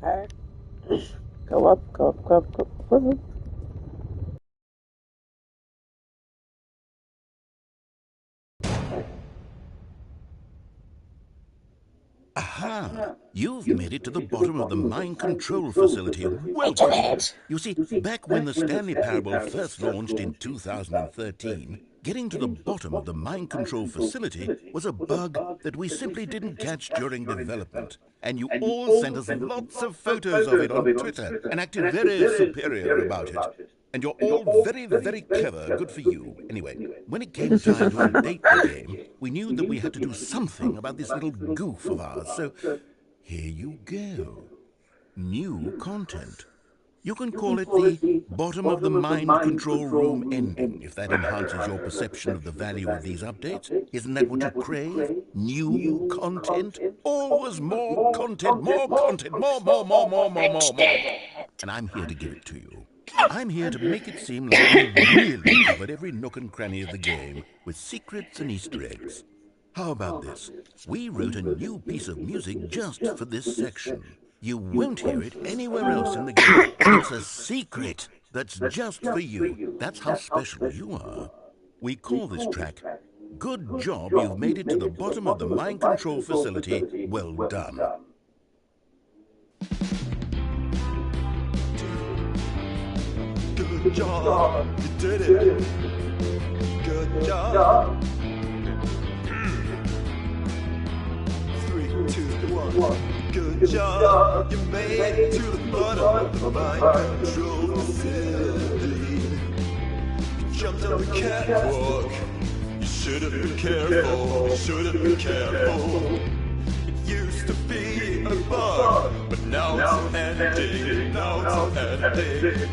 Okay. Go up, go up, go up, go up, go up. Aha! You've made it to the bottom of the mind control facility. I Well did done. it! You see, back when the Stanley Parable first launched in 2013, getting to the bottom of the mind control facility was a bug that we simply didn't catch during development. And you all sent us lots of photos of it on Twitter and acted very superior about it. And you're all very, very clever. Good for you. Anyway, when it came time to update the game, we knew that we had to do something about this little goof of ours. So here you go. New content. You can call it the bottom of the mind control room ending, if that enhances your perception of the value of these updates. Isn't that what you crave? New content? Always more content, more content, more. And I'm here to give it to you. I'm here to make it seem like we really covered every nook and cranny of the game with secrets and Easter eggs. How about this? We wrote a new piece of music just for this section. You won't hear it anywhere else in the game. It's a secret that's just for you. That's how special you are. We call this track, Good Job You've Made It to the Bottom of the Mind Control Facility. Well done. Good job, you did it. Good job. 3, 2, 1. Good job, you made it to the bottom of the mind control facility. You jumped on the catwalk. You should have been careful. You should have been careful. It used to be a bug, but now it's an ending. Now it's an ending.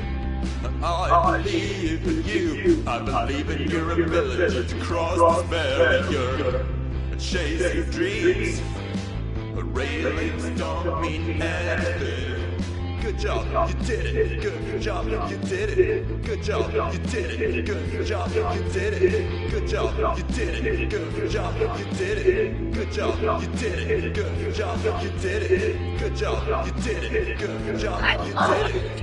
I believe in you. I believe in your ability to cross this barrier and chase your dreams. But railings don't mean anything. Good job, you did it. Good job, you did it. Good job, you did it. Good job, you did it. Good job, you did it. Good job, you did it. Good job, you did it. Good job, you did it. Good job, you did it. Good job, you did it.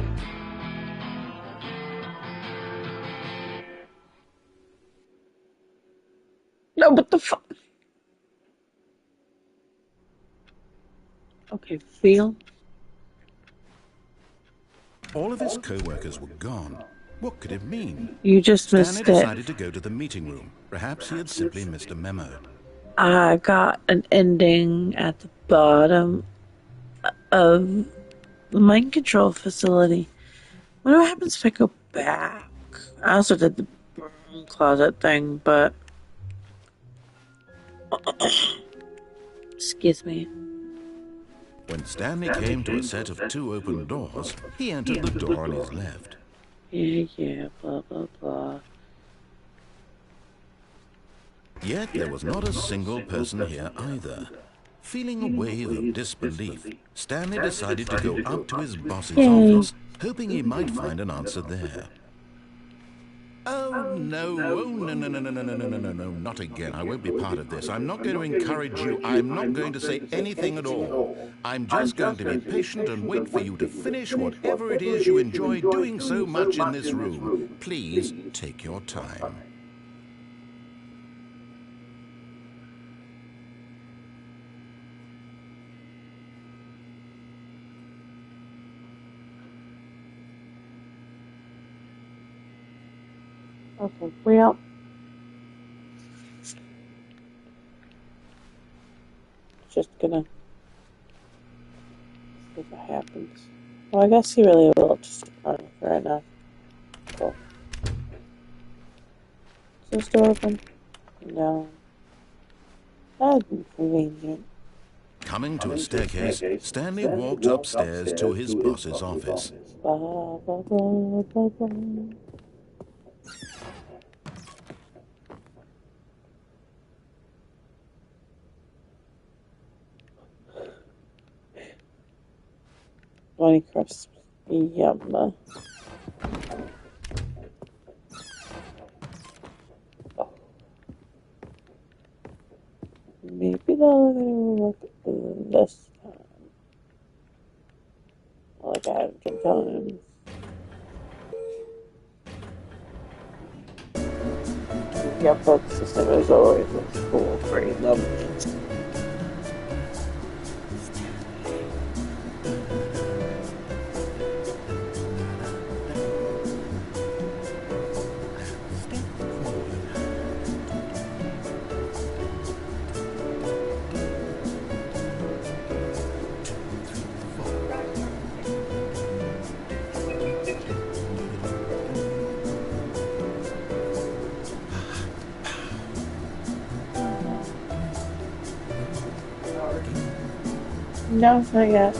No, what the fuck? Okay, feel. All of his co-workers were gone. What could it mean? You just Stanley missed it. decided to go to the meeting room. Perhaps he had simply missed a memo. I got an ending at the bottom of the mind control facility. I wonder what happens if I go back. I also did the broom closet thing, but excuse me. When Stanley came to a set of 2 open doors, he entered the door on his left. Yeah, blah, blah, blah. Yet there was not a single person here either. Feeling a wave of disbelief, Stanley decided to go up to his boss's office, hoping he might find an answer there. Oh, no, no, not again. I won't be part of this. I'm not going to encourage you. I'm not going to say anything at all. I'm just going to be patient and wait for you to finish whatever it is you enjoy doing so much in this room. Please take your time. Okay, well. Just gonna see what happens. Well, I guess he really will just depart right now. Cool. Is this door open? No. That'd be convenient. Coming to a staircase, Stanley walked upstairs to his boss's office. Blah, blah, blah, blah, blah. Bunny crisps. Yum. Maybe they'll look this time. like I've been telling him. The upvote system is always in school, grade level. No, not yet.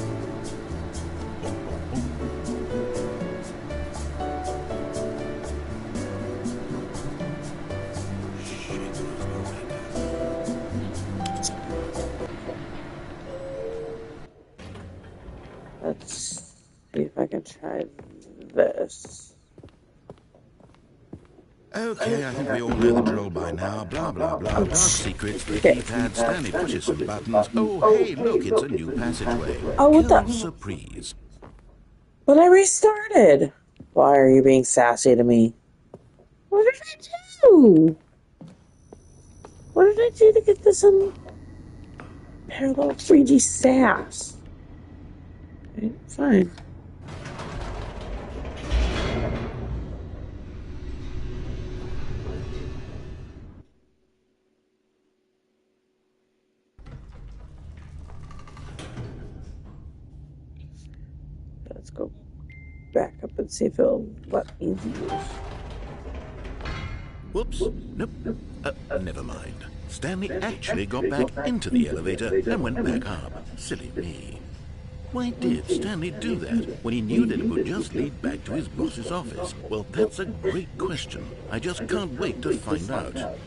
Let's see if I can try this. Okay, I think we all know the drill by now. Blah, blah, blah. Dark secrets, the keypad. Stanley pushes some buttons. Oh, hey, look, it's a new passageway. Oh, what the? Surprise. But I restarted. Why are you being sassy to me? What did I do? What did I do to get this parallel 3D sass? Okay, fine. Let's go back up and see if it'll let me use. Whoops. Nope. Never mind. Stanley actually got back into the elevator and went back up. Silly me. Why did Stanley do that when he knew that it would just lead back to his boss's office? Well, that's a great question. I just can't wait to find out.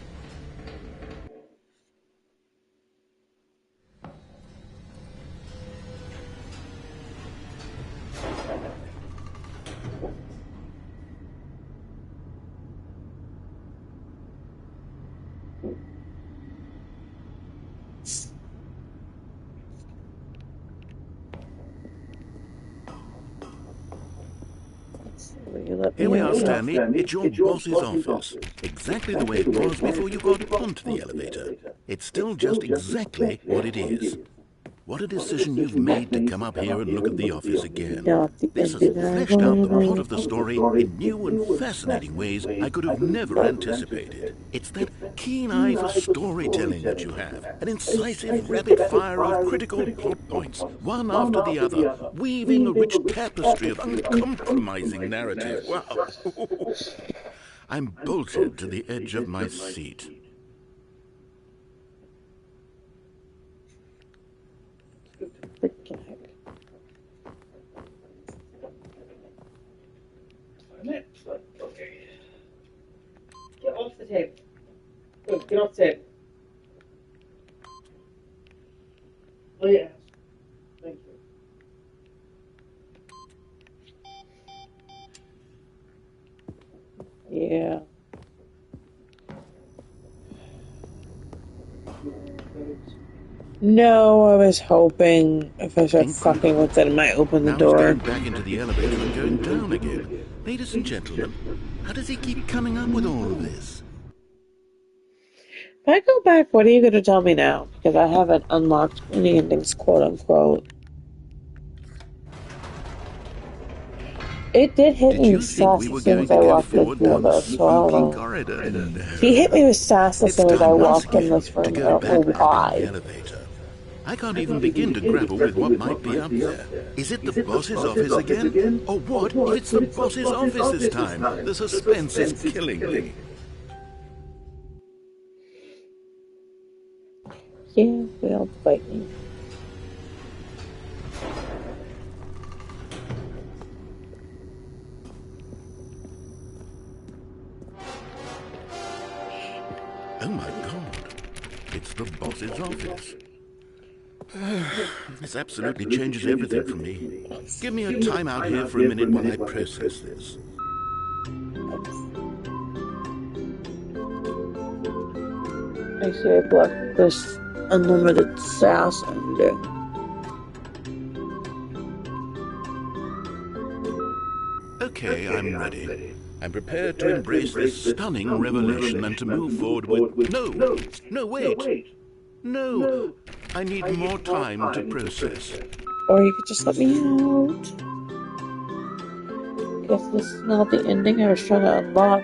Here we are, Stanley. It's your boss's office. Exactly the way it was before you got onto the elevator. It's still just exactly what it is. What a decision you've made to come up here and look at the office again. This has fleshed out the plot of the story in new and fascinating ways I could have never anticipated. It's that keen eye for storytelling that you have, an incisive rapid fire of critical plot points, one after the other, weaving a rich tapestry of uncompromising narrative. Wow! I'm bolted to the edge of my seat. Okay. Get off the table. Good, get off the table. Oh, yeah. Thank you. Yeah. No, I was hoping if I start fucking with it, it might open the door. Now he's going back into the elevator and going down again. Ladies and gentlemen, how does he keep coming up with all of this? If I go back, what are you going to tell me now? Because I haven't unlocked any endings, quote unquote. It did hit me with sass as soon as I walked into this, so I don't know. He hit me with sass as soon as I walked in this room. I don't know why. I can't even begin to grapple with what might be up there. Is it the boss's office again? Or what if it's the boss's office this time? The suspense is killing me. Yeah, they'll bite me. Oh my God, it's the boss's office. This absolutely changes everything for me. Give me a timeout here for a minute while I process this. I see I blocked this unlimited sass ending. Okay, I'm ready. I'm prepared to embrace this stunning revelation and to move forward with... No! No, wait! No! I need more time to process. Or you could just let me out. Guess this is not the ending I was trying to unlock,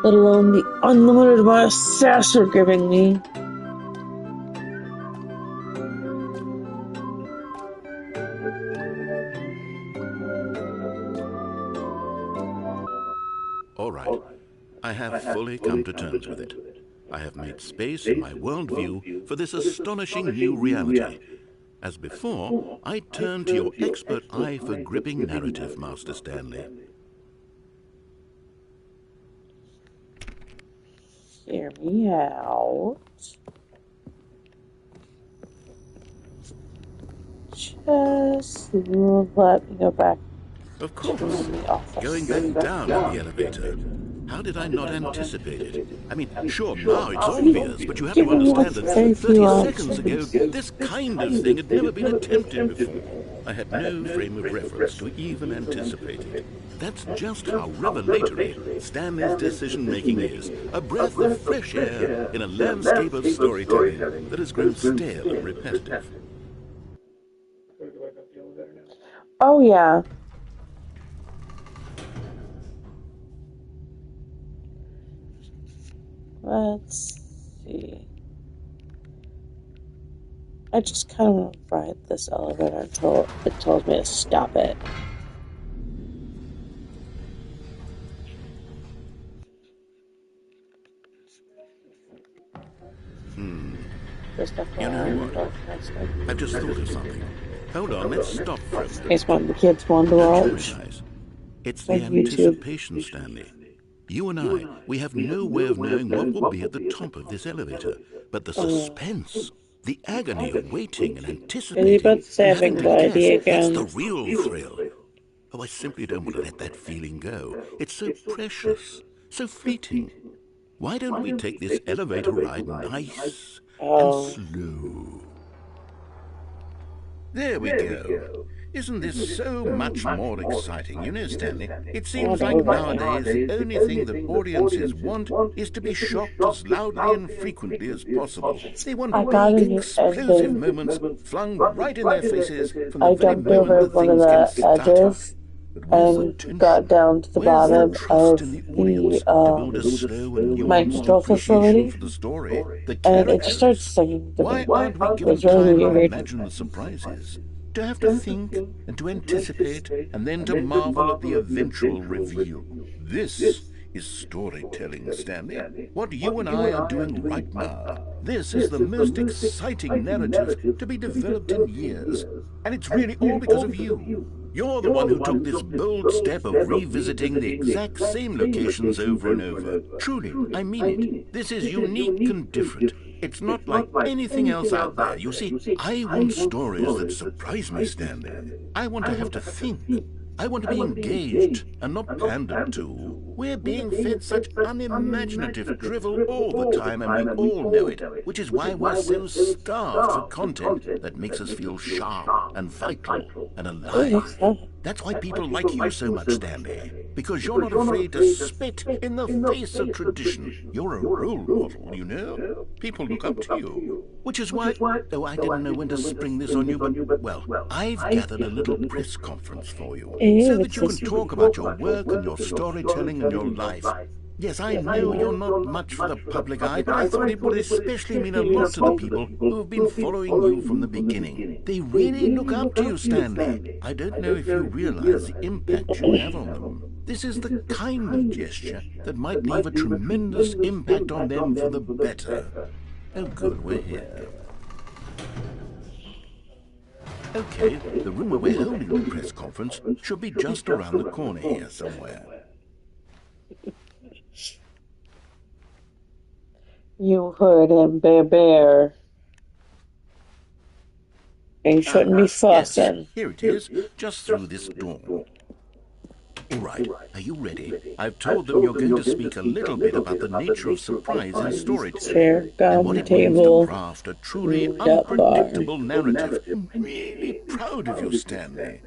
let alone the unlimited amount of sass you're giving me. All right. I have fully come to terms with it. I have made space in my worldview for this astonishing new reality. As before, I turn to your expert eye for gripping narrative, Master Stanley. Hear me out. Just let me go back Of to course. the office. Going back down in the elevator. How did I not anticipate it? I mean, sure, now it's obvious, but you have to understand that 30 seconds ago, this kind of thing had never been attempted before. I had no frame of reference to even anticipate it. That's just how revelatory Stanley's decision-making is. A breath of fresh air in a landscape of storytelling that has grown stale and repetitive. Oh, yeah. Let's see. I just kind of want to ride this elevator until it tells me to stop it. You know what? I've just thought of something. Hold on, let's stop for a In minute. case one of the kids want to Don't you watch. realize? It's the Like YouTube. anticipation, Stanley. You and I, we have no way of knowing what will be at the top of this elevator. But the suspense, the agony of waiting and anticipating, about and having saving to the idea guess, that's again. the real thrill. Oh, I simply don't want to let that feeling go. It's so precious, so fleeting. Why don't we take this elevator ride nice and slow? There we go. Isn't this so much more exciting? You know, Stanley, it seems like nowadays the only thing that audiences want is to be shocked as loudly and frequently as possible. They want I got big, a new explosive ending. moments flung right in their faces from the I very jumped over moment that one of things get the started. edges But where's the and tension? got down to the Where's the bottom trust of in the audience to build a slow and mind nuanced control appreciation facility, for the story, the and it just started characters? singing to me. Why aren't we It given was really time to weird. imagine the surprises? To have to think and to anticipate and then to marvel at the eventual reveal. This is storytelling, Stanley. What you and I are doing right now. This is the most exciting narrative to be developed in years. And it's really all because of you. You're the one who took this bold step of revisiting the exact same locations over and over. Truly, I mean it. This is unique and different. It's not like anything else out there. You see, I want stories that surprise me, Stanley. I want to have to think. I want to be engaged and not pandered to. We're being fed such unimaginative drivel all the time, and we all know it, which is why we're so starved for content that makes us feel sharp and vital and alive. That's why people like you so much, Stanley, because you're not afraid to spit in the face of tradition. You're a role model, you know? People look up to you. Which is why, oh, I didn't know when to spring this on you, but, well, I've gathered a little press conference for you, so that you can talk about your work and your storytelling and your life. Yes, I know you're not much for the public eye, but I thought it would especially mean a lot to the people who have been following you from the beginning. They really look up to you, Stanley. I don't know if you realize the impact you have on them. This is the kind of gesture that might leave a tremendous impact on them for the better. Oh, good, we're here. Okay, the room where we're holding the press conference should be just around the corner here somewhere. You heard him, Bear. You shouldn't be fussing. Yes, here it is, just through this door. All right, are you ready? I've told them you're going to speak a little bit about the nature of surprise in storytelling Chair, and what gum, it means to table, craft a truly read up bar. unpredictable narrative. I'm really proud of you, Stanley.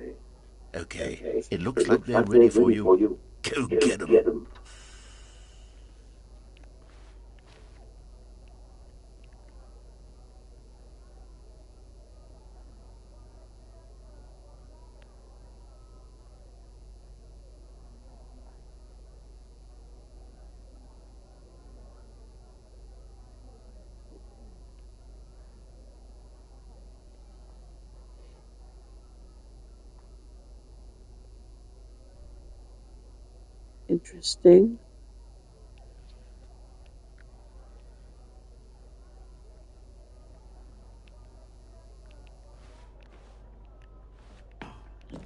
Okay, it looks like they're ready for you. Go get them. Interesting.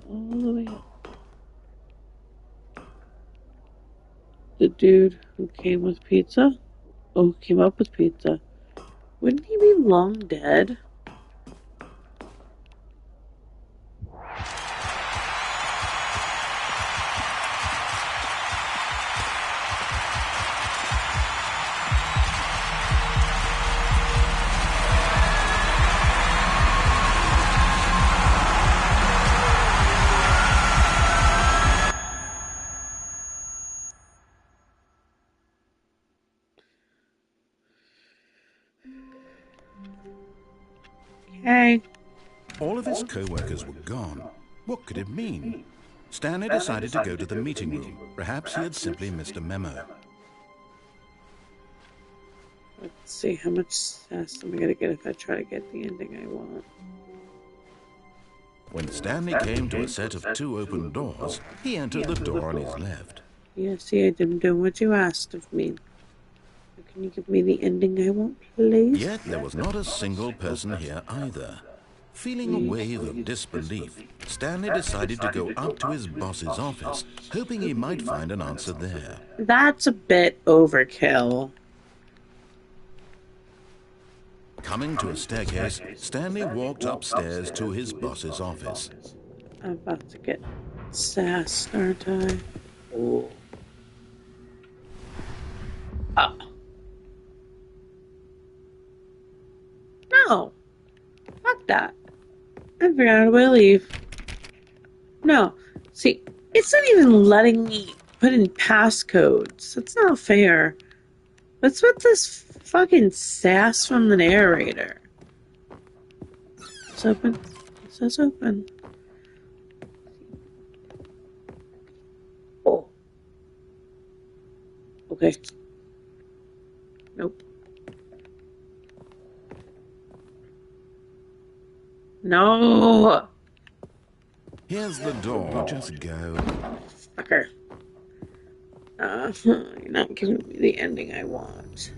All the way up. The dude who came with pizza? Oh, who came up with pizza. Wouldn't he be long dead? Okay. All of his co-workers were gone. What could it mean? Stanley decided to go to the meeting room. Perhaps he had simply missed a memo. Let's see, how much sass am I gonna get if I try to get the ending I want? When Stanley came to a set of 2 open doors, he entered the door on his left. Yes, I didn't do what you asked of me. Can you give me the ending I want, please? Yet there was not a single person here either. Feeling a wave of disbelief, Stanley decided to go up to his boss's office, hoping he might find an answer there. That's a bit overkill. Coming to a staircase, Stanley walked upstairs to his boss's office. I'm about to get sass, aren't I? Oh. Ah. No. Fuck that. I figured out a way to leave. No. See, it's not even letting me put in passcodes. That's not fair. What's with this fucking sass from the narrator? It's open. It says open. Oh. Okay. Nope. No! Here's the door, just go. Fucker. You're not giving me the ending I want.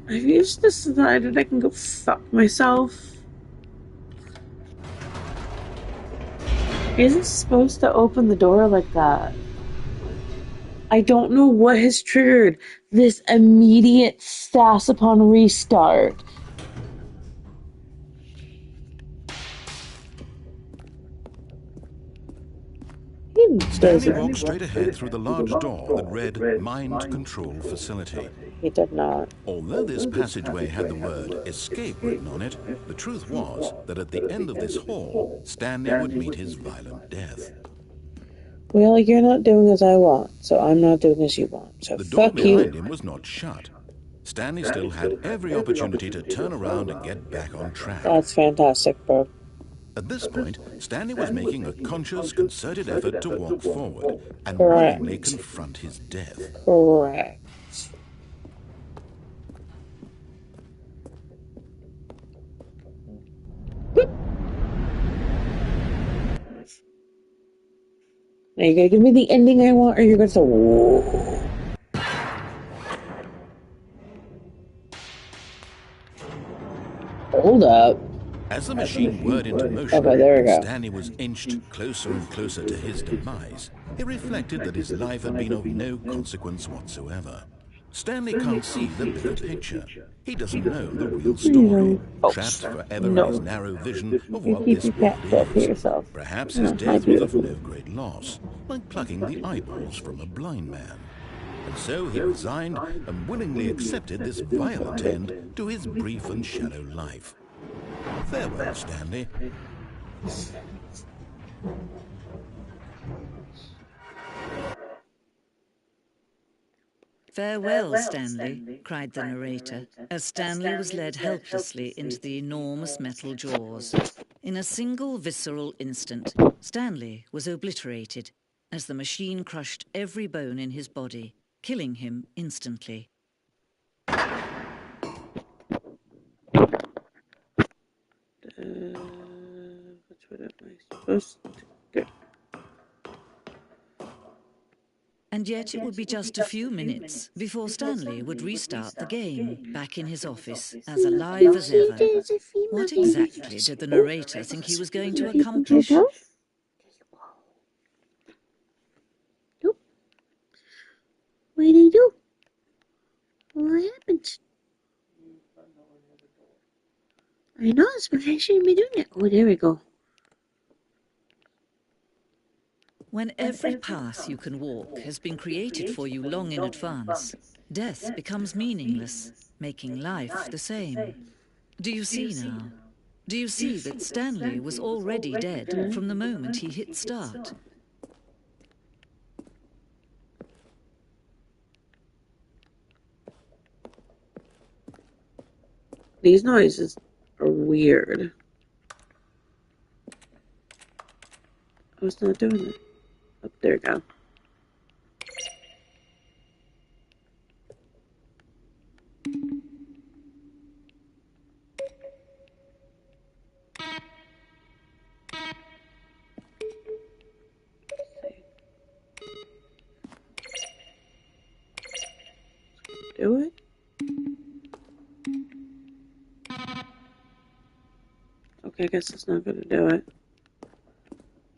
Have you just decided I can go fuck myself? Isn't supposed to open the door like that? I don't know what has triggered this immediate sass upon restart. Stanley walked straight ahead through the large door that read Mind Control Facility. He did not. Although this passageway had the word escape written on it, the truth was that at the end of this hall, Stanley would meet his violent death. Well, you're not doing as I want, so I'm not doing as you want. So the door fuck behind you. him was not shut. Stanley still had every opportunity to turn around and get back on track. That's fantastic, bro. At this point, Stanley was making a conscious, concerted effort to walk forward and Correct. willingly confront his death. Correct. Now you're gonna give me the ending I want, or you're gonna say, whoa. Hold up. As the machine whirred into motion, Okay, there we go. Stanley was inched closer and closer to his demise. He reflected that his life had been of no consequence whatsoever. Stanley can't see the bigger picture. He doesn't know the real story, trapped forever in his narrow vision of what this world is. Perhaps his death was of no great loss, like plucking the eyeballs from a blind man. And so he resigned and willingly accepted this violent end to his brief and shallow life. Farewell, Stanley. "Farewell, Stanley," cried the narrator, as Stanley was led helplessly into the enormous metal jaws. In a single visceral instant, Stanley was obliterated as the machine crushed every bone in his body, killing him instantly. Which way am I supposed to go? And yet it would be just a few minutes before Stanley would restart the game, back in his office, as alive as ever. What exactly did the narrator think he was going to accomplish? Nope. What did he do? What happened? I know, it's but I shouldn't be doing it. Oh, there we go. When every path you can walk has been created for you long in advance, death becomes meaningless, making life the same. Do you see now? Do you see that Stanley was already dead from the moment he hit start? These noises are weird. I was not doing it. Oh, there we go. Do it? Okay, I guess it's not gonna do it.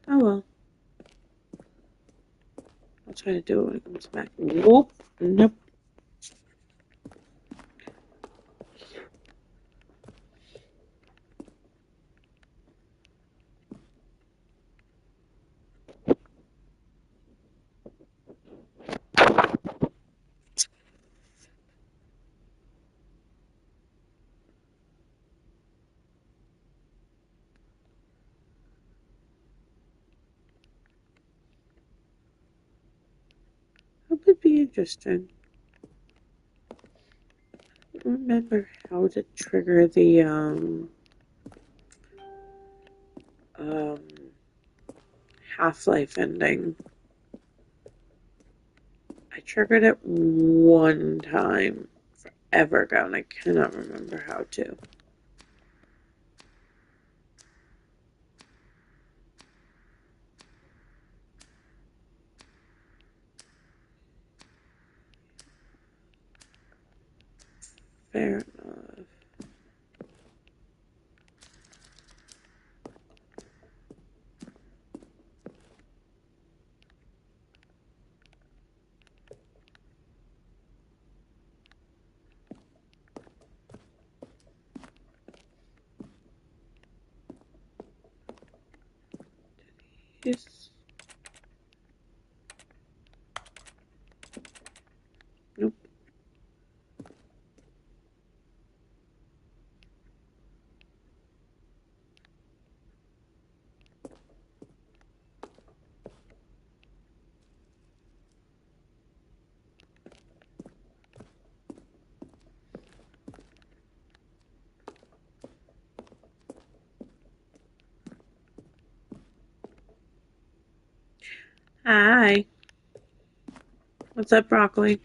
Oh well. I'll try to do it when it comes back. Whoop! Nope. That would be interesting. I don't remember how to trigger the Half-Life ending. I triggered it one time forever ago, and I cannot remember how to. Fair enough. Yes. Nope. Hi. What's up, broccoli?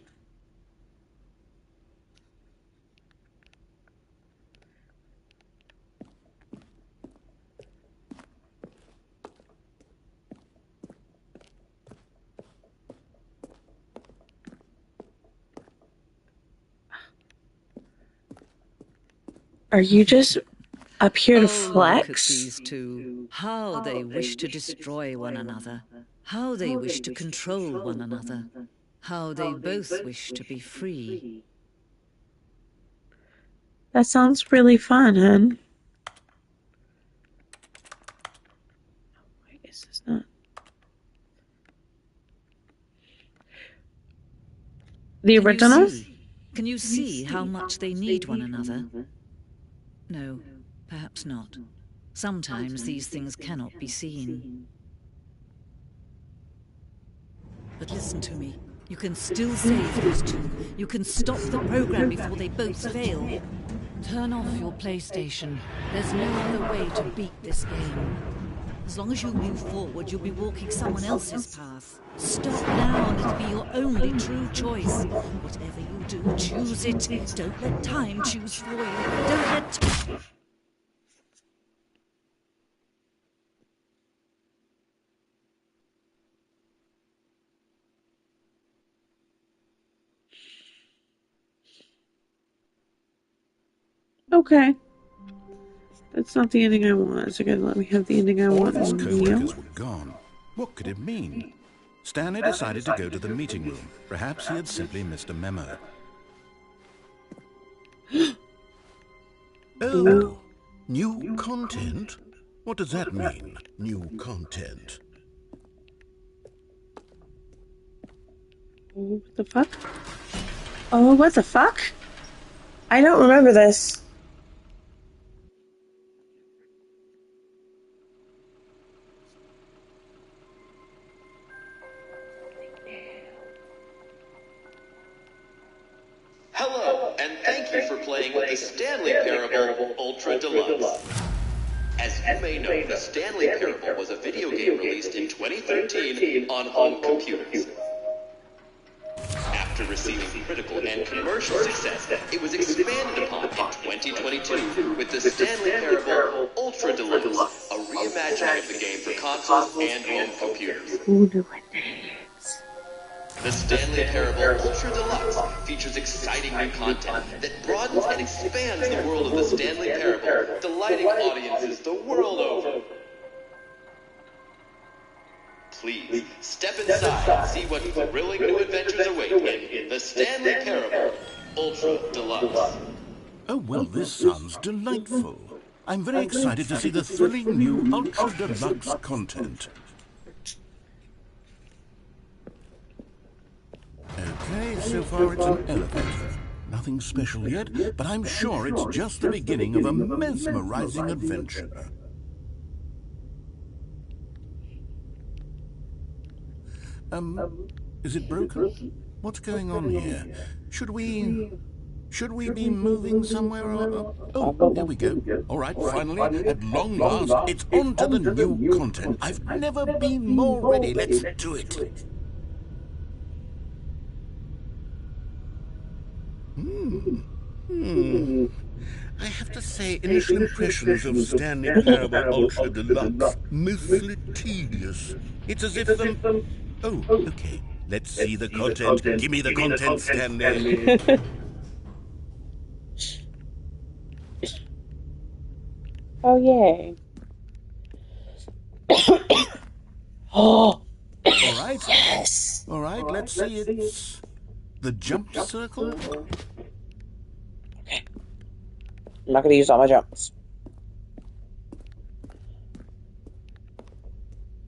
Are you just up here to Oh, look at flex? these two. How they wish to destroy one another. How they wish to control one another. How they both wish to be free. That sounds really fun, hun. I guess it's not. The original? Can you see how much they need one another? No, perhaps not. Sometimes these things cannot be seen. But listen to me. You can still save those two. You can stop the program before they both fail. Turn off your PlayStation. There's no other way to beat this game. As long as you move forward, you'll be walking someone else's path. Stop now and it'll be your only true choice. Whatever you do, choose it. Don't let time choose for you. Don't let... Okay. That's not the ending I want. Is it going to let me have the ending I want? All of his co-workers were gone. What could it mean? Stanley decided to go to the meeting room. Perhaps he had simply missed a memo. Oh, new content? What does that mean, new content? Oh, what the fuck? Oh, what the fuck? I don't remember this. Hello, and thank you for playing with the Stanley Parable Ultra Deluxe. As you may know, the Stanley Parable was a video game released in 2013 on home computers. After receiving critical and commercial success, it was expanded upon in 2022 with the Stanley Parable Ultra Deluxe, a reimagining of the game for consoles and home computers. Who knew it? The Stanley Parable Ultra Deluxe features exciting new content that broadens and expands the world of the Stanley Parable, delighting audiences the world over. Please, step inside and see what thrilling new adventures await in the Stanley Parable Ultra Deluxe. Oh, well, this sounds delightful. I'm very excited to see the thrilling new Ultra Deluxe content. Okay, so far it's an elevator. Nothing special yet, but I'm sure it's just the beginning of a mesmerizing adventure. Is it broken? What's going on here? Should we be moving somewhere? Oh, there we go. All right, finally, at long last, it's on to the new content. I've never been more ready. Let's do it. I have to say, initial impressions of Stanley Parable Ultra Deluxe, mostly tedious. It's as if Oh, okay. Let's see the content. Give me the content, Stanley. Oh, yay. Oh, All right. yes. All right, let's see it. The jump circle? Okay. I'm not going to use all my jumps.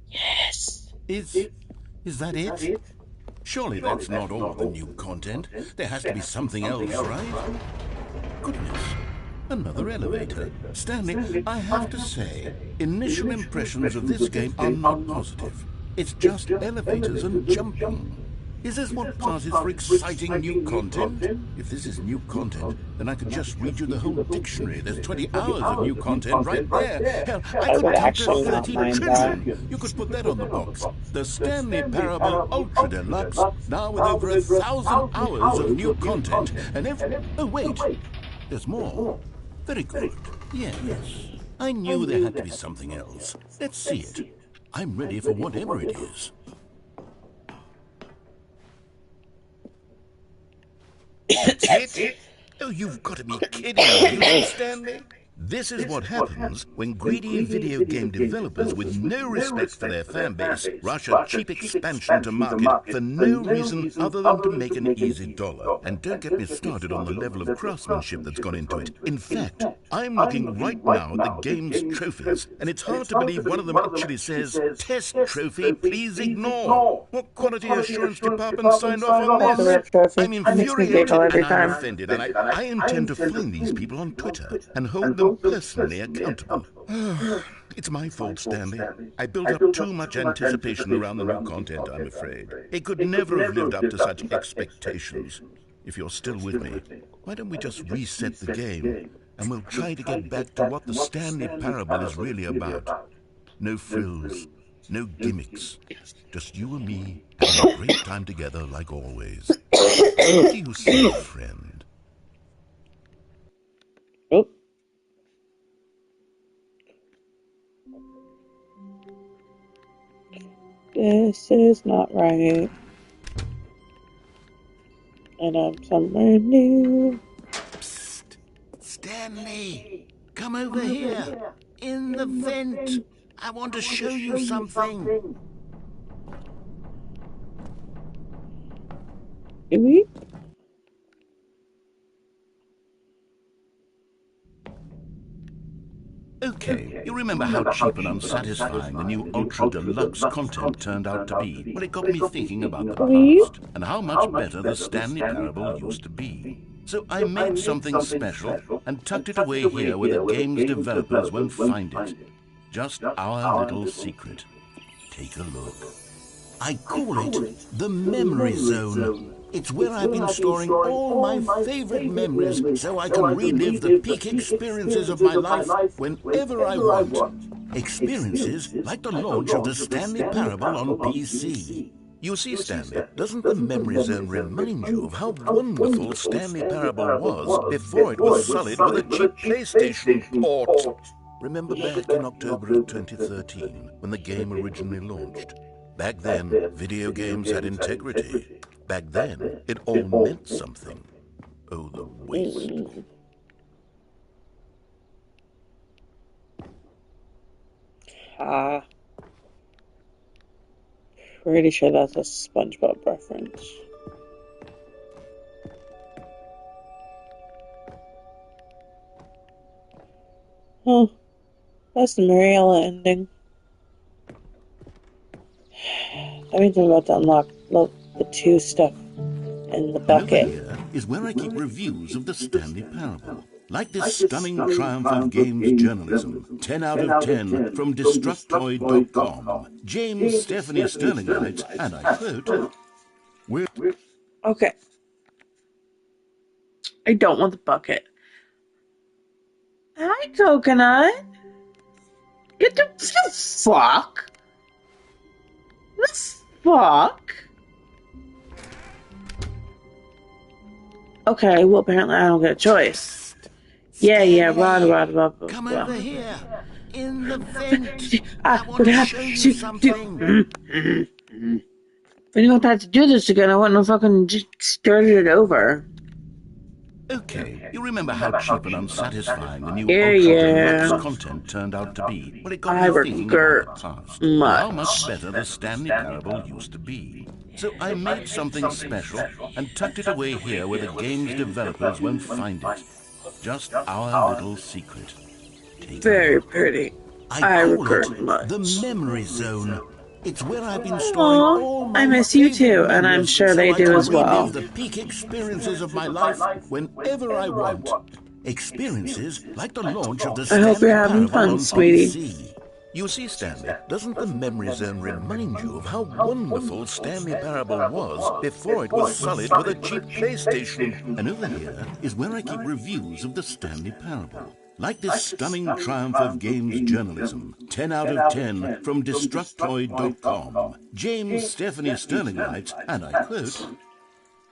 Yes. Is that it? Surely that's not all the new content. There has to be something else, right? Goodness. Another elevator. Stanley, I have to say, initial impressions of this game are not positive. It's just elevators and jumping. Is this what passes for exciting new content? If this is new content, then I could just read you the whole dictionary. There's 20 hours of new content right there. Hell, I could count to 30 trillion. You could put that on the box. The Stanley Parable Ultra Deluxe, now with over 1,000 hours of new content. And oh, wait. There's more. Very good. Yes. I knew there had to be something else. Let's see it. I'm ready for whatever it is. That's it? Oh, you've got to be kidding me, Stanley. This is what happens when greedy video game developers with no respect for their fan base rush a cheap expansion to market for no reason other than to make an easy dollar. And don't get me started on the level of craftsmanship that's gone into it. In fact, I'm looking right now at the game's trophies, and it's hard to believe one of them actually says, "Test trophy, please ignore." What quality assurance department signed off on this? I'm infuriated and I'm offended, and I intend to find these people on Twitter and hold them feel personally accountable. It's my fault, Stanley. I built up too much anticipation around the new content, I'm afraid. It could never have lived up to such expectations. If you're still with me, why don't we just reset the game, and we'll try to get back to what the Stanley Parable is really about. No frills, no gimmicks. Just you and me having a great time together like always. What do you say, friend? Oh. This is not right. And I'm somewhere new. Psst! Stanley! Come over here! In the vent! I want to show you something! Do we? Okay, you remember how cheap and unsatisfying the new Ultra Deluxe content turned out to be? Well, it got me thinking about the past and how much better the Stanley Parable used to be. So I made something special and tucked it away here where the game's developers won't find it. Just our little secret. Take a look. I call it the Memory Zone. It's where I've been storing all my favorite memories so I can relive the peak experiences of my life whenever I want. Experiences like the launch of the Stanley Parable on PC. You see, Stanley, doesn't the Memory Zone remind you of how wonderful Stanley Parable was before it was sullied with a cheap PlayStation port? Remember back in October of 2013 when the game originally launched? Back then, video games had integrity. Back then, it all meant something. Oh, the waste. Pretty sure that's a SpongeBob reference. Huh. That's the Mariella ending. That means I'm about to unlock the 2 stuff in the bucket. And over here is where I keep reviews of the Stanley Parable. Like this stunning triumph of games journalism. 10 out of 10 from Destructoid.com. James Stephanie Sterling writes, and I quote, Okay. I don't want the bucket. Hi, Coconut. Get the fuck? The fuck? Okay, well, apparently I don't get a choice. Yeah, blah. Come over here. In the vent. I want to show you something. If anyone had to do this again, I wouldn't have fucking just started it over. Okay, you remember how cheap and unsatisfying the new Yeah. Ultra Deluxe content turned out to be? Well, it got me thinking about the past. How much better the Stanley Parable used to be. So I made something special and tucked it away here where the game's developers won't find it. Just our little secret. Very pretty. I regret it much. the Memory Zone. It's where I've been storing all my I miss you too, and I'm sure they do as well. The peak experiences of my life whenever I want. Experiences like the launch of the I hope you're having fun, sweetie. You see, Stanley, doesn't the Memory Zone remind you of how wonderful Stanley Parable was before it was sullied with a cheap PlayStation? And over here is where I keep reviews of the Stanley Parable. Like this stunning triumph of games journalism. 10 out of 10 from Destructoid.com. James Stephanie Sterling writes, and I quote,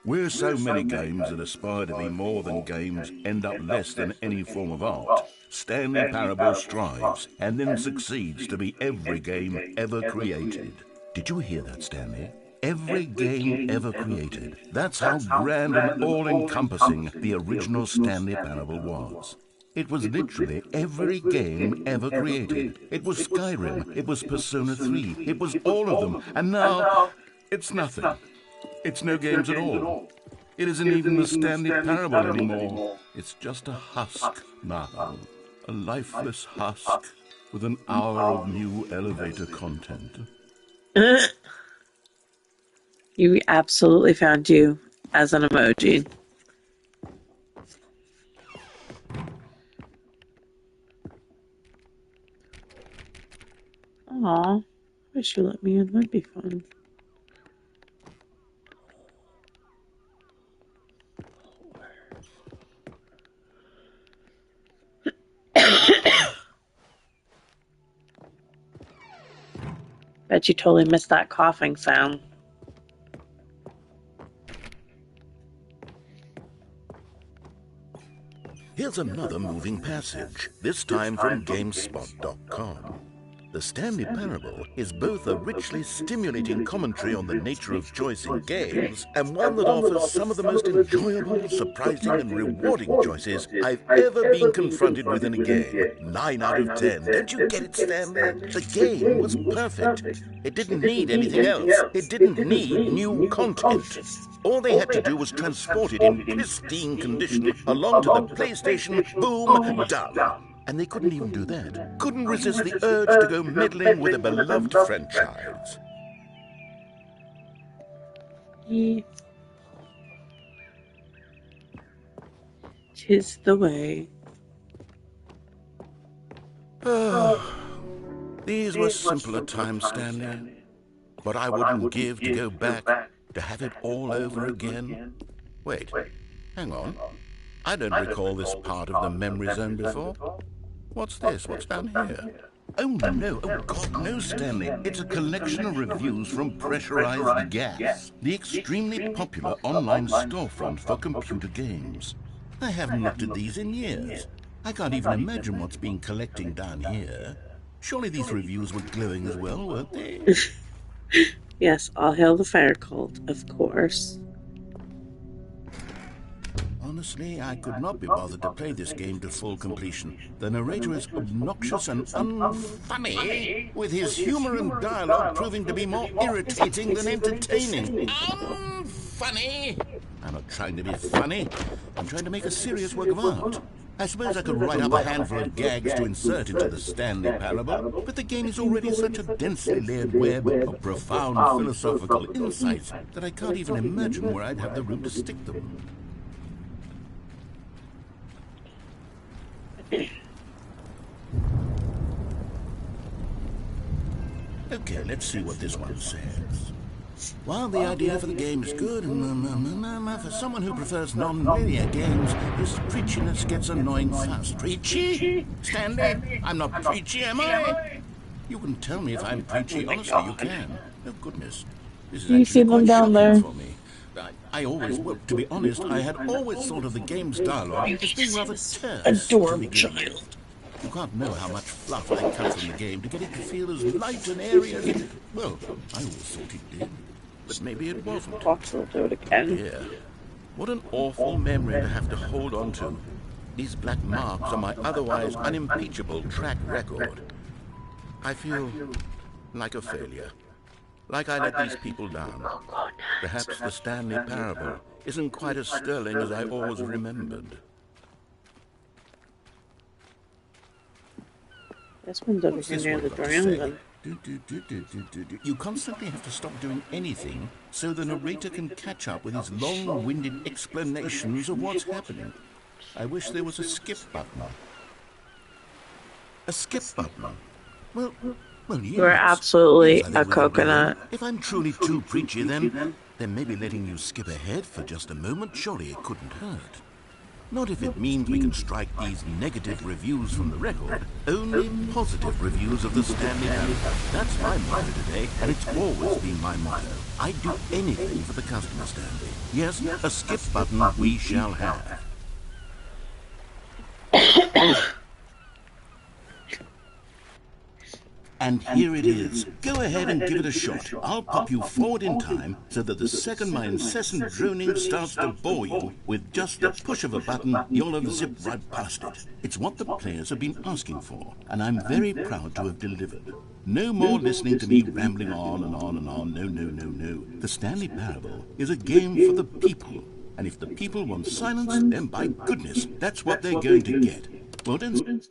"Where so many games that aspire to be more than games end up less than any form of art, Stanley Parable strives and then succeeds to be every game ever created." Did you hear that, Stanley? Every game ever created. That's how grand and all-encompassing the original Stanley Parable was. It was literally every game ever created. It was Skyrim, it was Persona 3, it was all of them, and now it's nothing. It's no games at all. It isn't even the Stanley Parable anymore. It's just a husk now. A lifeless husk with an hour of new elevator content. You absolutely found you as an emoji. Aw, wish you let me in. That'd be fun. Bet you totally missed that coughing sound. Here's another moving passage, this time from GameSpot.com. The Stanley Parable is both a richly stimulating commentary on the nature of choice in games and one that offers some of the most enjoyable, surprising, and rewarding choices I've ever been confronted with in a game. 9 out of 10. Don't you get it, Stanley? The game was perfect. It didn't need anything else. It didn't need new content. All they had to do was transport it in pristine condition along to the PlayStation. Boom, done. And they couldn't even do that. Couldn't resist the urge to go meddling with a beloved franchise. Yeah. 'Tis the way. These were simpler times, Stanley. What I wouldn't give to go back, to have it all over again. Wait, hang on. I don't recall this part of the memory zone before. What's this? What's down here? Oh, no. Oh, God, no, Stanley. It's a collection of reviews from Pressurized Gas, the extremely popular online storefront for computer games. I haven't looked at these in years. I can't even imagine what's been collecting down here. Surely these reviews were glowing as well, weren't they? Yes, all hail the fire cult, of course. Honestly, I could not be bothered to play this game to full completion. The narrator is obnoxious and unfunny, with his humor and dialogue proving to be more irritating than entertaining. Unfunny! I'm not trying to be funny. I'm trying to make a serious work of art. I suppose I could write up a handful of gags to insert into the Stanley Parable, but the game is already such a densely layered web of profound philosophical insights that I can't even imagine where I'd have the room to stick them. Okay, let's see what this one says. While the idea for the game is good, for someone who prefers non-linear games, this preachiness gets annoying fast. Preachy? Stanley? I'm not preachy, am I? You can tell me if I'm preachy. Honestly, you can. Oh, goodness. This is You see actually them quite down shocking there. for me. Well, to be honest, I had always thought of the game's dialogue as being rather terse to begin with. You can't know how much fluff I cut from the game to get it to feel as light and airy as it... Well, I always thought it did. But maybe it wasn't. Fox will do it again. Yeah. What an awful memory to have to hold on to. These black marks on my otherwise unimpeachable track record. I feel like a failure. Like I let these people down. Perhaps the Stanley Parable isn't quite as sterling as I always remembered. This one's over What's here this near one the got to say? dragon. You constantly have to stop doing anything so the narrator can catch up with his long-winded explanations of what's happening. I wish there was a skip button. A skip button? Well, yes. You're absolutely Yes, I a think we could do coconut. that. If I'm truly too preachy, then maybe letting you skip ahead for just a moment, surely it couldn't hurt. Not if it means we can strike these negative reviews from the record. Only positive reviews of the Stanley Parable. That's my motto today, and it's always been my motto. I'd do anything for the customer, Stanley. Yes, a skip button we shall have. And here it is. Go ahead and give it a shot. I'll pop you forward in time so that the second my incessant droning starts to bore you, with just the push of a button, you'll have zipped right past it. It's what the players have been asking for, and I'm very proud to have delivered. No more listening to me rambling on and on and on. No. The Stanley Parable is a game for the people. And if the people want silence, then by goodness, that's what they're going to get. Well done.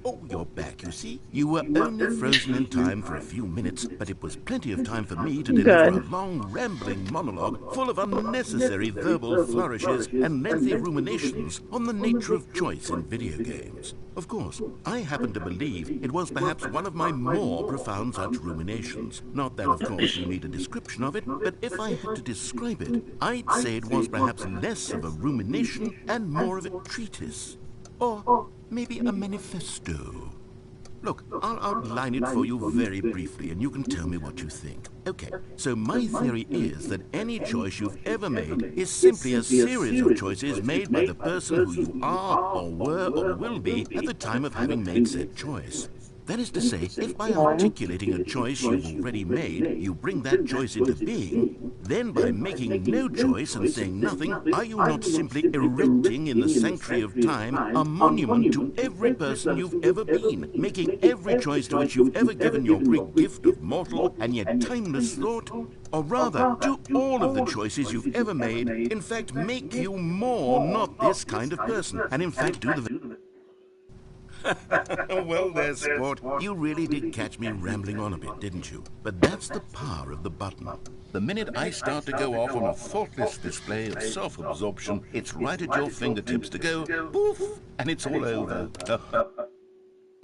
Oh, you're back, you see. You were only frozen in time for a few minutes, but it was plenty of time for me to deliver a Good. long, rambling monologue full of unnecessary verbal flourishes and lengthy ruminations on the nature of choice in video games. Of course, I happen to believe it was perhaps one of my more profound such ruminations. Not that, of course, you need a description of it, but if I had to describe it, I'd say it was perhaps less of a rumination and more of a treatise. Or maybe a manifesto. Look, I'll outline it for you very briefly, and you can tell me what you think. Okay, so my theory is that any choice you've ever made is simply a series of choices made by the person who you are, or were, or will be at the time of having made said choice. That is to say, if by articulating a choice you've already made, you bring that choice into being, then by making no choice and saying nothing, are you not simply erecting in the sanctuary of time a monument to every person you've ever been, making every choice to which you've ever given your great gift of mortal and yet timeless thought? Or rather, do all of the choices you've ever made, in fact, make you more not this kind of person, and in fact do the... Well, there, sport. You really did catch me rambling on a bit, didn't you? But that's the power of the button. The minute I start to go off on a thoughtless display of self-absorption, it's right at your fingertips to go poof, and it's all over.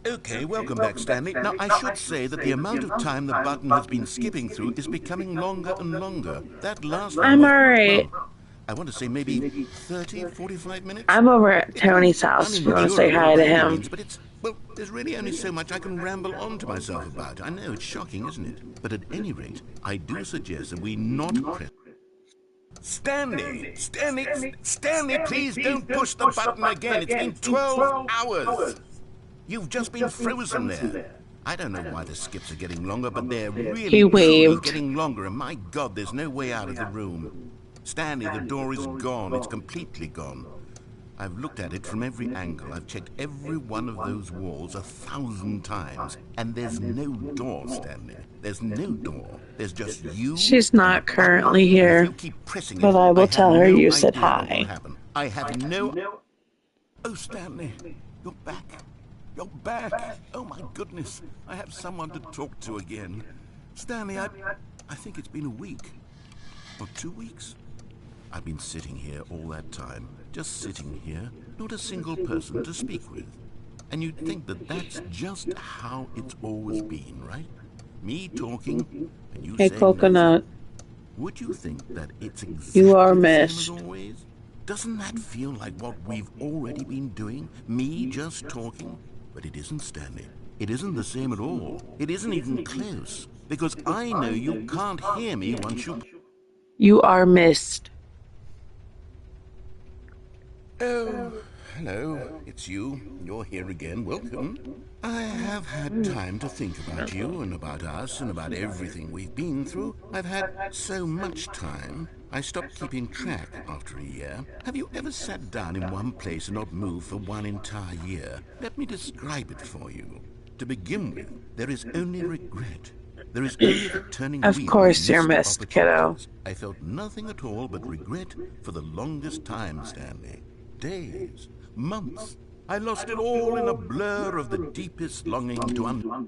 Okay, welcome back, Stanley. Now, I should say that the amount of time the button has been skipping through is becoming longer and longer. That last one I'm was, alright. well, I want to say maybe 30, 45 minutes? I'm over at Tony's house if you want to say hi Unendurable to by any him. means, but it's, well, there's really only so much I can ramble on to myself about. I know, it's shocking, isn't it? But at any rate, I do suggest that we not press... Stanley! Stanley, please don't push the button again. It's been 12 hours. You've just been frozen there. I don't know why the skips are getting longer, but they're really, He truly waved. getting longer, and my God, there's no way out of the room. Stanley, the door is gone. It's completely gone. I've looked at it from every angle. I've checked every one of those walls 1,000 times. And there's no door, Stanley. There's no door. There's just you. She's not currently here, If you keep pressing but it, I will have tell her no you said idea what will hi. happen. I have no... Oh, Stanley, you're back. You're back. Oh, my goodness. I have someone to talk to again. Stanley, I think it's been a week. Or 2 weeks. I've been sitting here all that time, just sitting here, not a single person to speak with. And you'd think that that's just how it's always been, right? Me talking, and you Hey, saying Coconut. nothing. Would you think that it's exactly You are the same missed. as always? Doesn't that feel like what we've already been doing? Me just talking? But it isn't, Stanley. It isn't the same at all. It isn't even close. Because I know you can't hear me once you... You are missed. Oh, hello, it's you. You're here again. Welcome. I have had time to think about you and about us and about everything we've been through. I've had so much time. I stopped keeping track after a year. Have you ever sat down in one place and not moved for one entire year? Let me describe it for you. To begin with, there is only regret. There is only the turning Of wheel course of you're missed missed, kiddo. opportunities. I felt nothing at all but regret for the longest time, Stanley. Days, months. I lost it all in a blur of the deepest longing to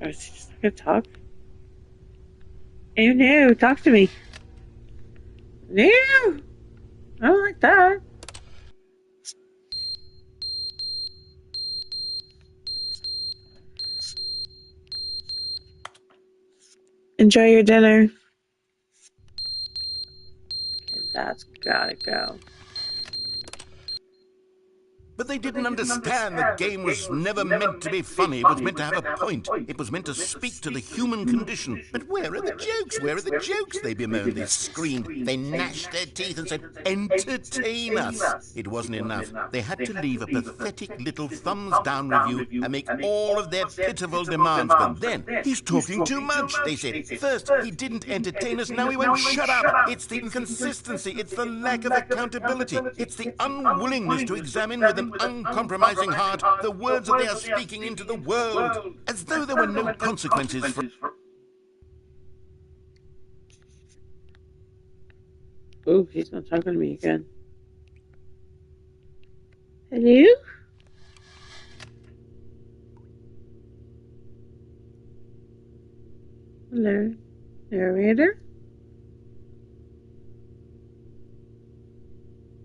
Oh, is he just not gonna talk? Oh no, talk to me. No! I don't like that. Enjoy your dinner. Okay, that's gotta go. But they didn't understand the game was never meant to be funny. It was meant to have a point. It was meant to speak to the human condition. But where are the jokes? Where are the jokes? They bemoaned, they screamed, they gnashed their teeth and said, entertain us. It wasn't enough. They had to leave a pathetic little thumbs-down review and make all of their pitiful demands. But then, he's talking too much, they said. First, he didn't entertain us, now he won't shut up. It's the inconsistency, it's the lack of accountability, it's the unwillingness to examine with an uncompromising heart the words that they are speaking into the world, as though there were no consequences for... Oh, he's not talking to me again. Hello? Hello? Narrator?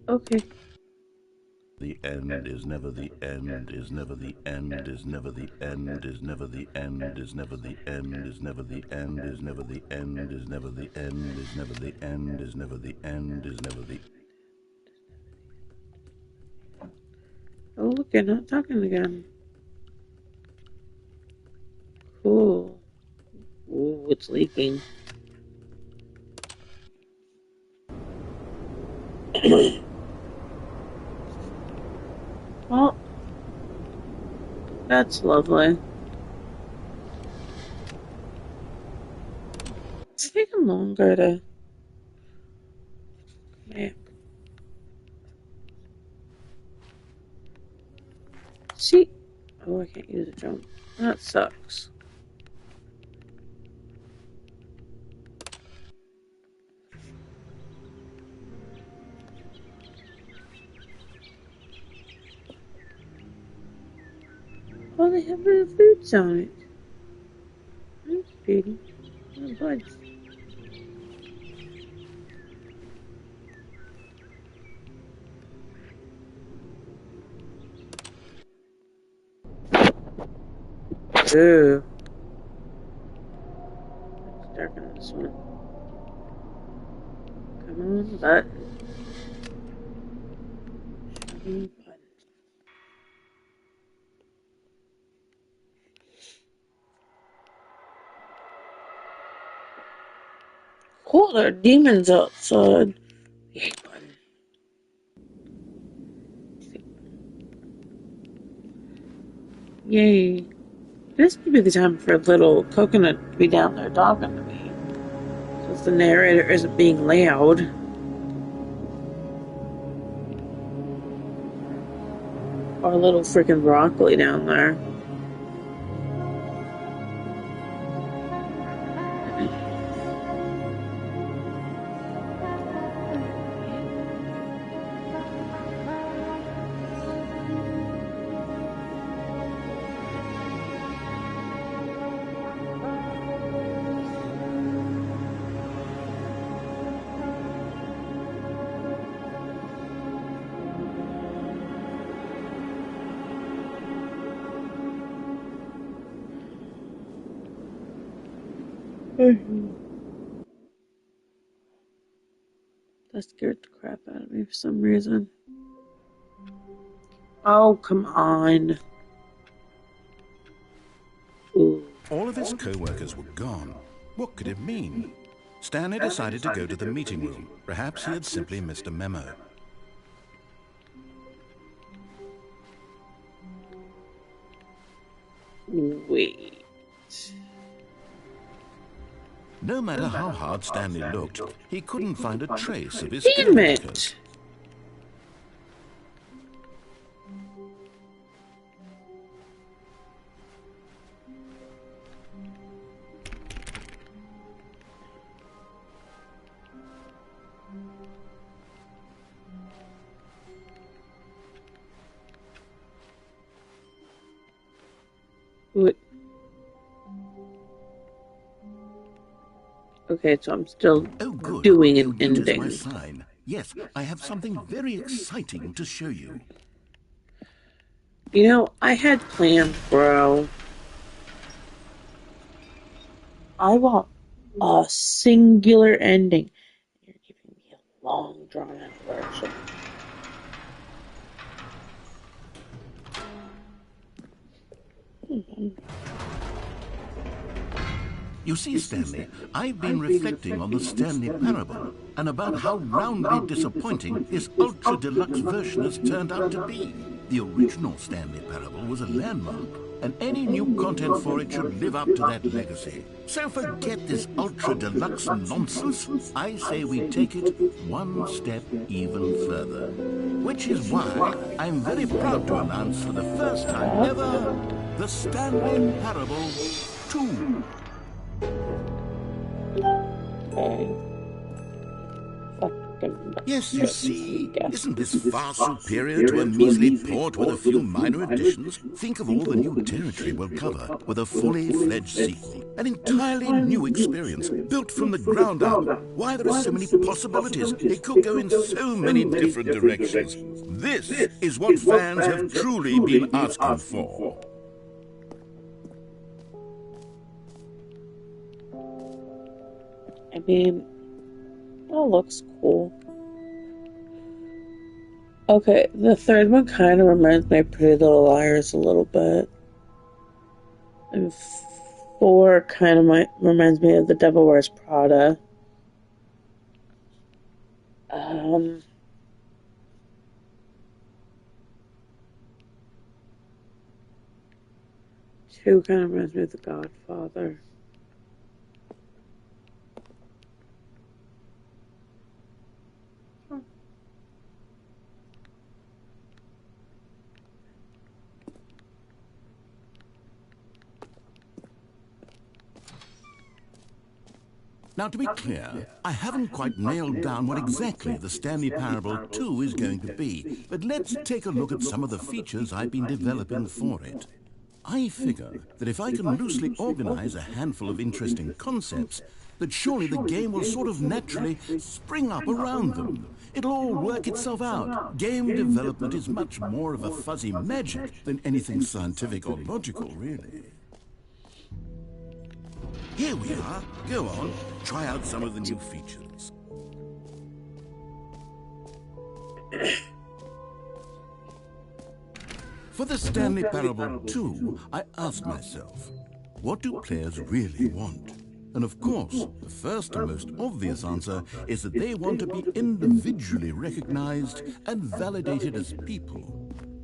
Okay. The end is never the end, is never the end, is never the end, is never the end, is never the end, is never the end, is never the end, is never the end, is never the end, is never the end, is never the. Oh, look, you're not talking again. Cool. Ooh, it's leaking. Well, that's lovely. It's taking longer to. Yeah. See? Oh, I can't use a jump. That sucks. Oh, they have little fruits on it. That's pretty. Little buds. Ooh. Let's darken this one. Come on, button. Show me button. Cool, there are demons outside. Yay, button. Yay. This would be the time for a little coconut to be down there talking to me. Since the narrator isn't being loud. Or a little freaking broccoli down there. That scared the crap out of me for some reason. Oh, come on. Ooh. All of his co-workers were gone. What could it mean? Stanley decided to go to the meeting room. Perhaps he had simply missed a memo. Wait. No matter how hard Stanley looked, he couldn't find a trace of his Damn co-workers. it! What? Okay, so I'm still doing an ending. My sign. Yes, I have something very exciting to show you. You know, I had planned, bro. I want a singular ending. You're giving me a long, drawn-out version. You see, Stanley, I've been reflecting on the Stanley Parable and about how roundly disappointing this ultra-deluxe version has turned out to be. The original Stanley Parable was a landmark, and any new content for it should live up to that legacy. So forget this ultra-deluxe nonsense. I say we take it one step even further. Which is why I'm very proud to announce for the first time ever, the Stanley Parable 2. Okay. Fucking Yes, you see, Yeah. isn't this far superior to a measly port with a few minor additions? Think of all the new territory we'll cover with a fully fledged sequel. An entirely new experience, built from the ground up. Why, there are so many possibilities. It could go in so many different directions. This is what fans have truly been asking for. I mean, that looks cool. Okay, the third one kind of reminds me of Pretty Little Liars a little bit. And 4 kind of reminds me of The Devil Wears Prada. 2 kind of reminds me of The Godfather. Now, to be clear, I haven't quite nailed down what exactly the Stanley Parable 2 is going to be, but let's take a look at some of the features I've been developing for it. I figure that if I can loosely organize a handful of interesting concepts, that surely the game will sort of naturally spring up around them. It'll all work itself out. Game development is much more of a fuzzy magic than anything scientific or logical, really. Here we are. Go on, try out some of the new features. For the Stanley Parable 2, I asked myself, what do players really want? And of course, the first and most obvious answer is that they want to be individually recognized and validated as people.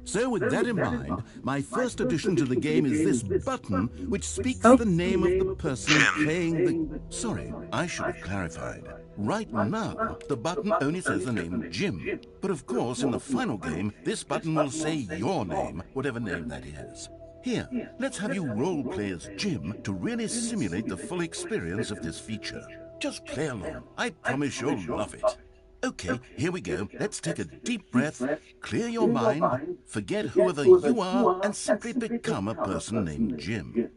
So with that in mind, my first addition to the game is this button, which speaks the name of the person playing the... Sorry, I should have clarified. Right now, the button only says the name Jim. But of course, in the final game, this button will say your name, whatever name that is. Here, let's have you role-play as Jim to really simulate the full experience of this feature. Just play along. I promise you'll love it. Okay, here we go. Let's take a deep breath, clear your mind, forget whoever you are, and simply become a person named Jim.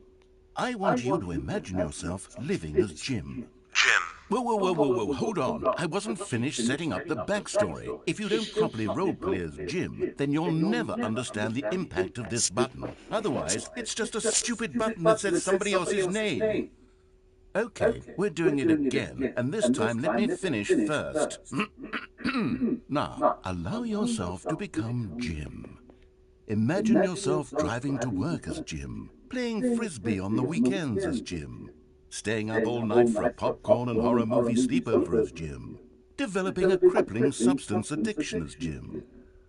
I want you to imagine yourself living as Jim. Jim. Whoa, hold on. I wasn't finished setting up the backstory. If you don't properly roleplay as Jim, then you'll never understand the impact of this button. Otherwise, it's just a stupid button that says somebody else's name. Okay, we're doing it again, and this time let me finish first. Now, allow yourself to become Jim. Imagine yourself driving to work as Jim, playing frisbee on the weekends as Jim, staying up all night for a popcorn and horror movie sleepover as Jim, developing a crippling substance addiction as Jim,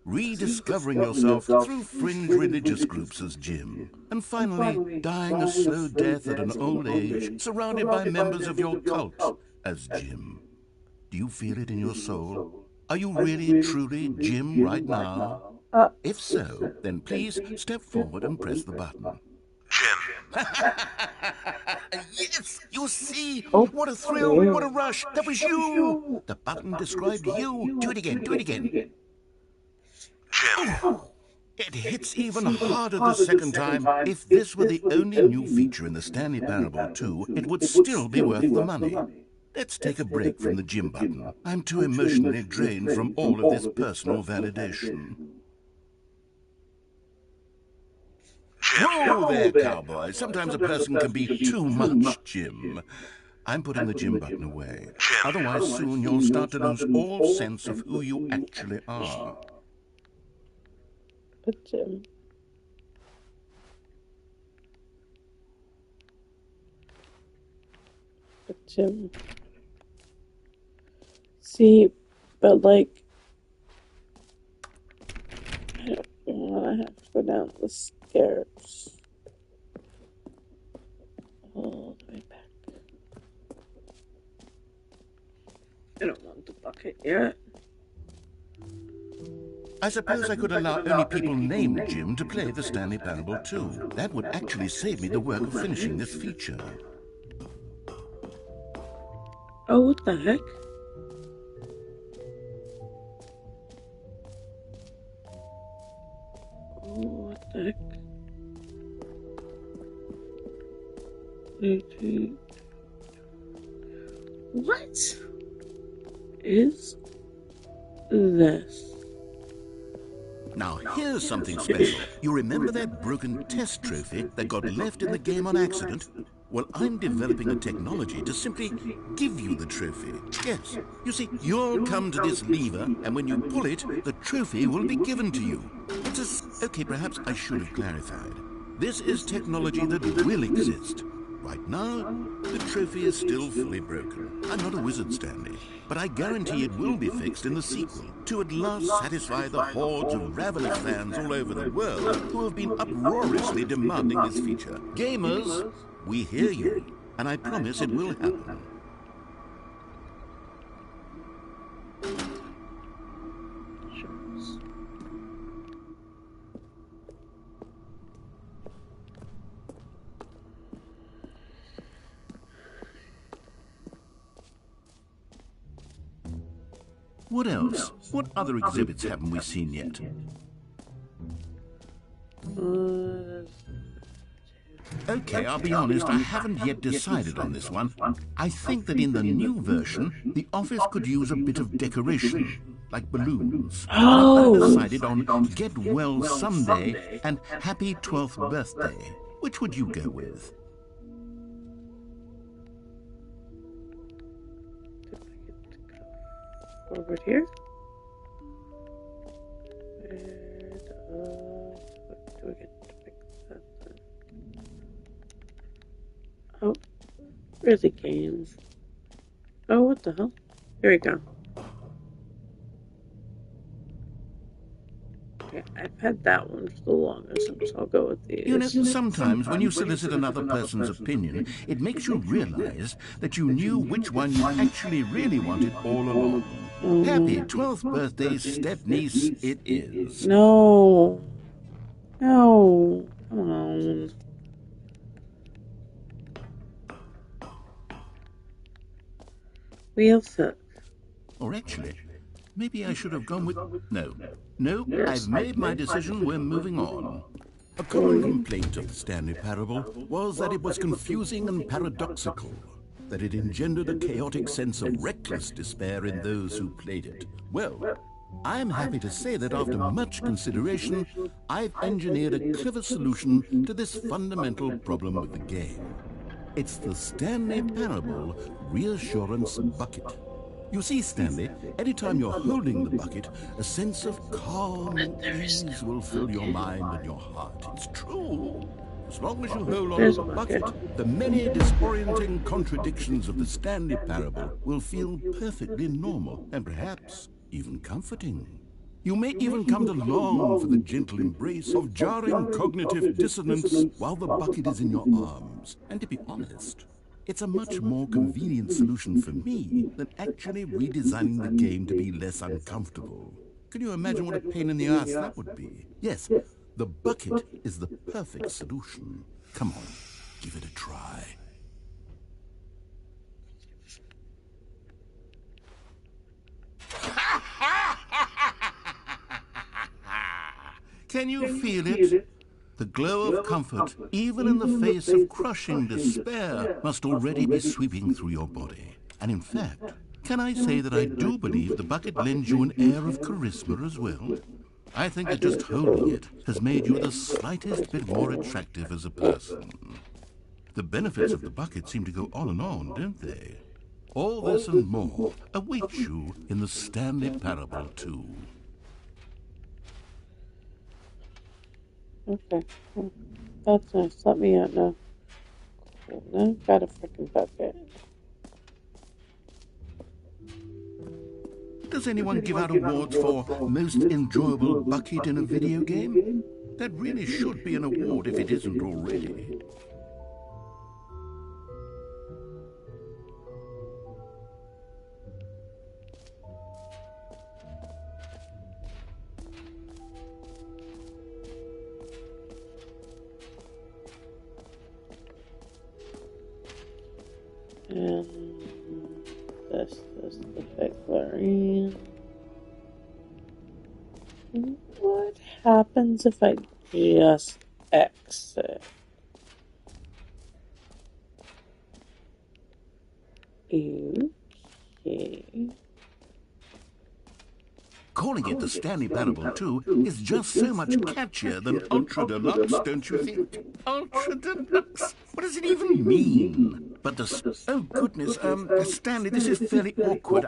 rediscovering yourself through fringe religious groups as Jim, and finally dying a slow death at an old age, surrounded by members of your cult as Jim. Do you feel it in your soul? Are you really, truly Jim right now? If so, then please step forward and press the button. Jim. Yes, you see? Oh, What a thrill, what a rush. That was you. The button described you. Do it again, do it again. Jim. It hits even harder the second time. If this were the only new feature in the Stanley Parable 2, it would still be worth the money. Let's take a break from the Jim button. I'm too emotionally drained from all of this personal validation. Whoa there, cowboy. Sometimes a person can be too much Jim. I'm putting the Jim button away. Otherwise, soon you'll start to lose all sense of who you actually are. But Jim. See, but like, I don't want to have to go down the stairs all the way back. I don't want the bucket yet. I suppose I could allow only people named Jim to play the Stanley Parable 2. That would actually save me the work of finishing this feature. Oh, what the heck? what the heck? 18. What is this? Now, here's something special. You remember that broken test trophy that got left in the game on accident? Well, I'm developing a technology to simply give you the trophy. Yes. You see, you'll come to this lever, and when you pull it, the trophy will be given to you. Okay, perhaps I should have clarified. This is technology that will exist. Right now, the trophy is still fully broken. I'm not a wizard, Stanley, but I guarantee it will be fixed in the sequel to at last satisfy the hordes of ravenous fans all over the world who have been uproariously demanding this feature. Gamers, we hear you, and I promise it will happen. What else? What other exhibits haven't we seen yet? Okay, I'll be honest, I haven't yet decided on this one. I think that in the new version, the office could use a bit of decoration, like balloons. Oh! I decided on Get Well Someday and Happy 12th Birthday. Which would you go with? Forward here. And, do I get to pick that then? Oh, where's the games? Oh, what the hell? Here we go. Okay, I've had that one for the longest, so I'll go with these. You know, sometimes when you solicit another person's opinion, it makes you realize that you knew which one you actually really wanted all along. Happy 12th birthday, step-niece, it is. No. No. Come on. Wheel set. Or actually, maybe I should have gone with... No, I've made my decision, we're moving on. A common complaint of the Stanley Parable was that it was confusing and paradoxical, that it engendered a chaotic sense of reckless despair in those who played it. Well, I'm happy to say that after much consideration, I've engineered a clever solution to this fundamental problem with the game. It's the Stanley Parable Reassurance Bucket. You see, Stanley, anytime you're holding the bucket, a sense of calm and ease will fill your mind and your heart. It's true. As long as you hold on to the bucket, the many disorienting contradictions of the Stanley Parable will feel perfectly normal and perhaps even comforting. You may even come to long for the gentle embrace of jarring cognitive dissonance while the bucket is in your arms. And to be honest, it's a much more convenient solution for me than actually redesigning the game to be less uncomfortable. Can you imagine what a pain in the ass that would be? Yes, the bucket is the perfect solution. Come on, give it a try. Can you feel it? The glow of comfort, even in the face of crushing despair, must already be sweeping through your body. And in fact, can I say that I do believe the bucket lends you an air of charisma as well? I think that just holding it has made you the slightest bit more attractive as a person. The benefits of the bucket seem to go on and on, don't they? All this and more awaits you in the Stanley Parable 2. Okay. That's nice. Let me out now. Cool. Now I've got a freaking bucket. Does anyone give out awards for most enjoyable bucket in a video game? That really should be an award if it isn't already. And this is the big chlorine. What? happens if I just exit? Okay. Calling it the Stanley Parable 2 is just so much catchier than Ultra Deluxe, don't you think? Ultra Deluxe? What does it even mean? But oh goodness, Stanley, this is fairly awkward.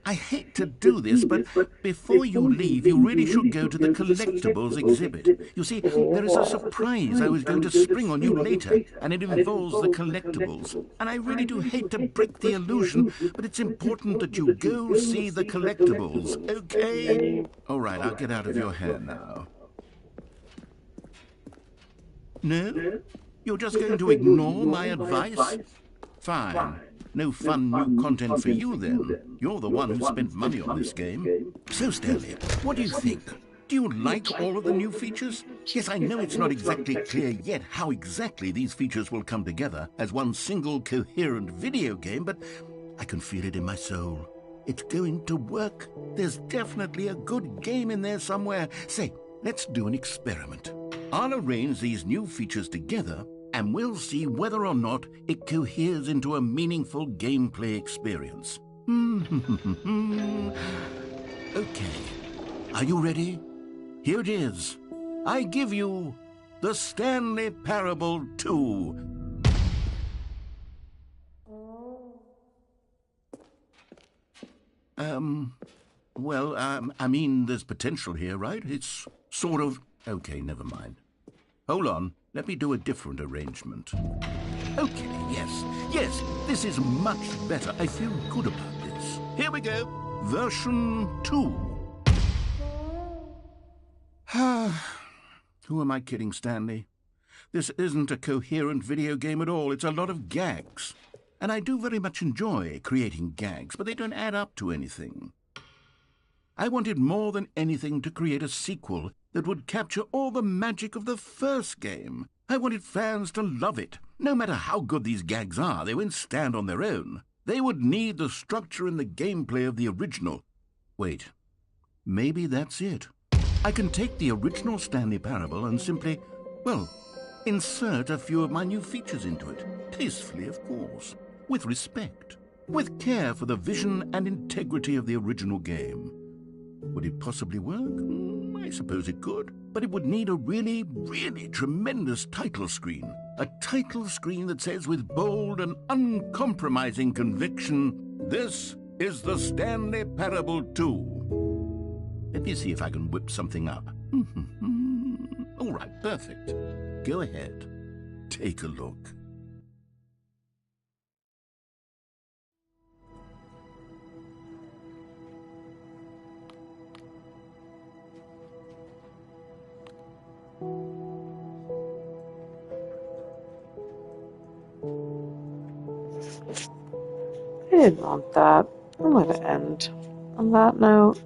I hate to do this, but before you leave, you really should go to the collectibles exhibit. You see, there is a surprise I was going to spring on you later, and it involves the collectibles. And I really do hate to break the illusion, but it's important that you go see the collectibles, okay? All right, I'll get out of your hair now. No? You're just going to ignore my advice? Fine. No fun new content for you, then. You're the one who spent money on this game. So, Stanley, what do you think? Do you like all of the new features? Yes, I know it's not exactly clear yet how exactly these features will come together as one single coherent video game, but I can feel it in my soul. It's going to work. There's definitely a good game in there somewhere. Say, let's do an experiment. I'll arrange these new features together, and we'll see whether or not it coheres into a meaningful gameplay experience. Okay. Are you ready? Here it is. I give you the Stanley Parable 2. I mean, there's potential here, right? It's sort of... Okay, never mind. Hold on. Let me do a different arrangement. Okay, yes, this is much better. I feel good about this. Here we go. Version 2. Who am I kidding, Stanley? This isn't a coherent video game at all. It's a lot of gags. And I do very much enjoy creating gags, but they don't add up to anything. I wanted more than anything to create a sequel that would capture all the magic of the first game. I wanted fans to love it. No matter how good these gags are, they won't stand on their own. They would need the structure and the gameplay of the original. Wait, maybe that's it. I can take the original Stanley Parable and simply, well, insert a few of my new features into it. Tastefully, of course. With respect. With care for the vision and integrity of the original game. Would it possibly work? I suppose it could. But it would need a really, really tremendous title screen. A title screen that says with bold and uncompromising conviction, "This is the Stanley Parable 2. Let me see if I can whip something up. All right, perfect. Go ahead. Take a look. I didn't want that. I'm going to end on that note.